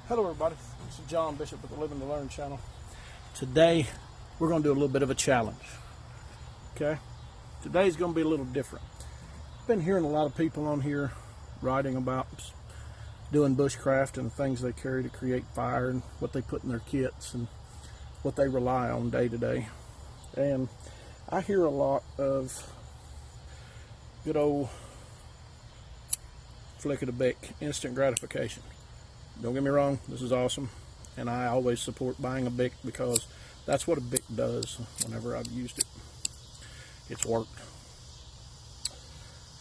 Hello everybody, this is John Bishop with the Living to Learn channel. Today we're going to do a little bit of a challenge. Okay? Today's going to be a little different. I've been hearing a lot of people on here writing about doing bushcraft and the things they carry to create fire and what they put in their kits and what they rely on day to day. And I hear a lot of good old flick of the bick, instant gratification. Don't get me wrong, this is awesome, and I always support buying a Bic because that's what a Bic does. Whenever I've used it, it's worked.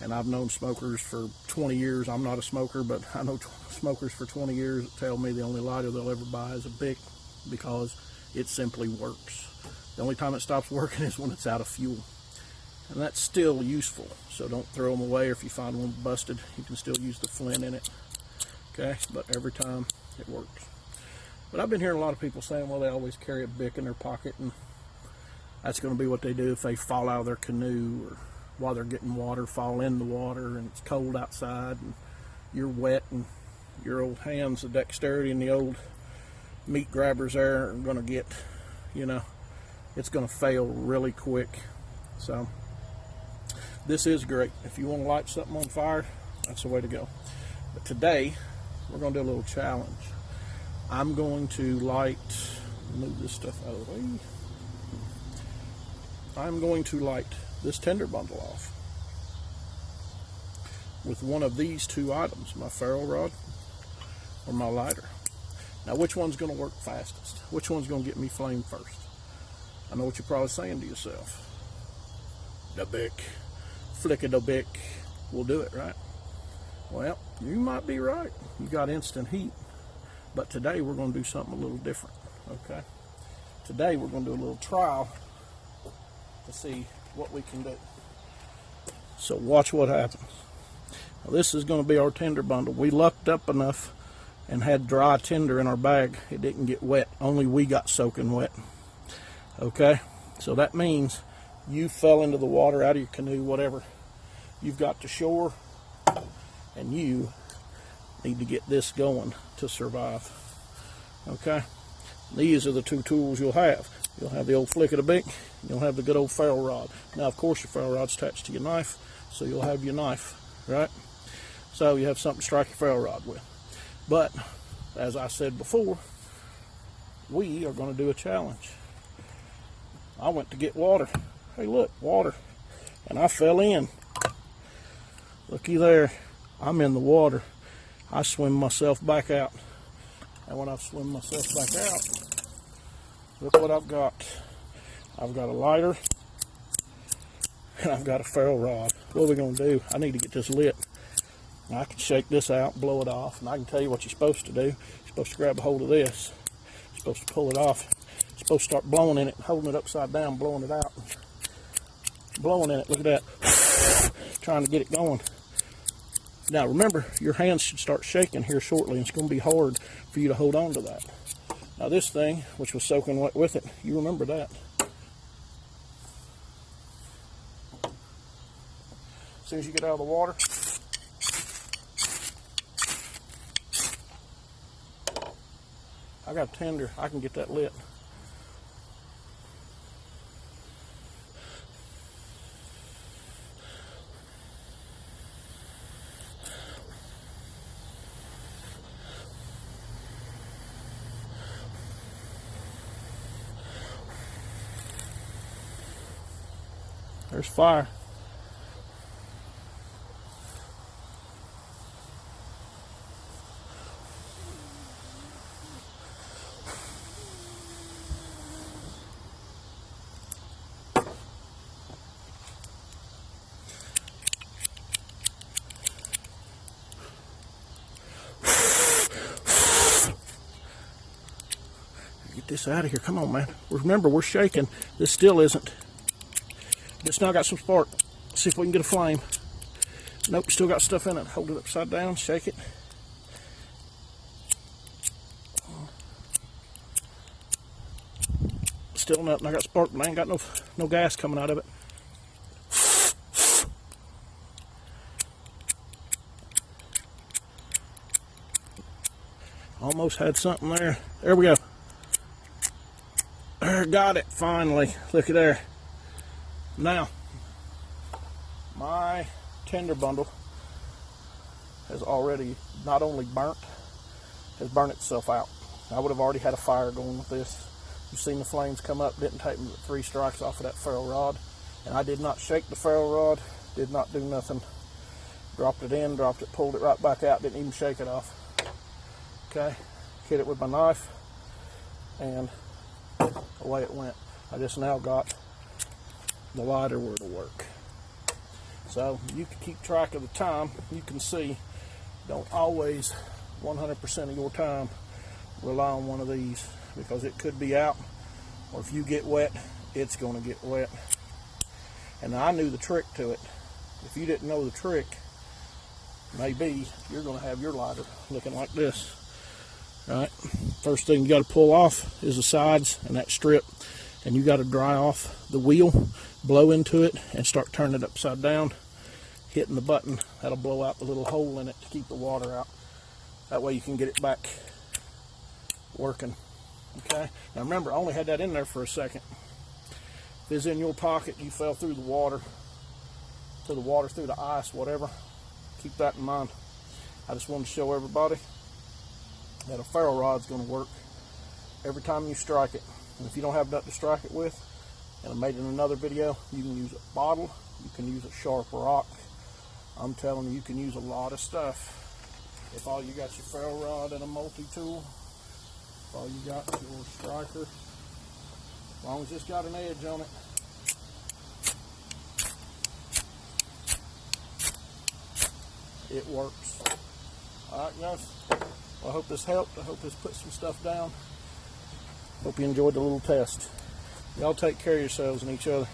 And I've known smokers for 20 years. I'm not a smoker, but I know smokers for 20 years that tell me the only lighter they'll ever buy is a Bic because it simply works. The only time it stops working is when it's out of fuel. And that's still useful, so don't throw them away. Or if you find one busted, you can still use the flint in it. Okay, but every time it works. But I've been hearing a lot of people saying, well, they always carry a Bic in their pocket, and that's going to be what they do if they fall out of their canoe, or while they're getting water, fall in the water, and it's cold outside, and you're wet, and your old hands, the dexterity and the old meat grabbers there are going to get, it's going to fail really quick. So this is great. If you want to light something on fire, that's the way to go. But today, we're going to do a little challenge. I'm going to move this stuff out of the way. I'm going to light this tinder bundle off with one of these two items, my ferro rod or my lighter. Now, which one's going to work fastest? Which one's going to get me flame first? I know what you're probably saying to yourself. The Bic, flick of the Bic will do it, right? Well, you might be right. You got instant heat. But today we're going to do something a little different. Okay? Today we're going to do a little trial to see what we can do. So watch what happens. Now, this is going to be our tinder bundle. We lucked up enough and had dry tinder in our bag. It didn't get wet. Only we got soaking wet. Okay? So that means you fell into the water, out of your canoe, whatever. You've got to shore, and you need to get this going to survive. Okay? These are the two tools you'll have. You'll have the old flick of the Bic, and you'll have the good old ferro rod. Now, of course, your ferro rod's attached to your knife, so you'll have your knife, right? So you have something to strike your ferro rod with. But, as I said before, we are going to do a challenge. I went to get water. Hey, look, water. And I fell in. Looky there. I'm in the water. I swim myself back out. And when I swim myself back out, look what I've got. I've got a lighter, and I've got a ferro rod. What are we going to do? I need to get this lit. Now, I can shake this out, blow it off, and I can tell you what you're supposed to do. You're supposed to grab a hold of this. You're supposed to pull it off. You're supposed to start blowing in it, holding it upside down, blowing it out. Blowing in it, look at that. Trying to get it going. Now remember, your hands should start shaking here shortly, and it's going to be hard for you to hold on to that. Now this thing, which was soaking wet with it, you remember that. As soon as you get out of the water, I got a tinder, I can get that lit. There's fire. Get this out of here. Come on, man. Remember, we're shaking. This still isn't. It's now got some spark. See if we can get a flame. Nope, still got stuff in it. Hold it upside down, shake it. Still nothing. I got spark, but I ain't got no gas coming out of it. Almost had something there. There we go. There, got it, finally. Look at there. Now, my tender bundle has already not only has burnt itself out. I would have already had a fire going with this. You've seen the flames come up. Didn't take me but 3 strikes off of that ferro rod. And I did not shake the ferro rod. Did not do nothing. Dropped it in, dropped it, pulled it right back out. Didn't even shake it off. Okay. Hit it with my knife. And away it went. I just now got the lighter where it'll work. So you can keep track of the time. You can see, don't always 100% of your time rely on one of these, because it could be out, or if you get wet, it's going to get wet. And I knew the trick to it. If you didn't know the trick, maybe you're going to have your lighter looking like this. Right? First thing you got to pull off is the sides and that strip, and you got to dry off the wheel, blow into it, and start turning it upside down, hitting the button. That'll blow out the little hole in it to keep the water out. That way you can get it back working. Okay, now remember, I only had that in there for a second. If it's in your pocket, you fell through the water, through the ice, whatever, keep that in mind. I just wanted to show everybody that a ferro rod's going to work every time you strike it. And if you don't have nothing to strike it with, and I made in another video, you can use a bottle, you can use a sharp rock. I'm telling you, you can use a lot of stuff. If all you got your ferro rod and a multi-tool, if all you got your striker, as long as it's got an edge on it, it works. Alright guys, well, I hope this helped. I hope this put some stuff down. Hope you enjoyed the little test. Y'all take care of yourselves and each other.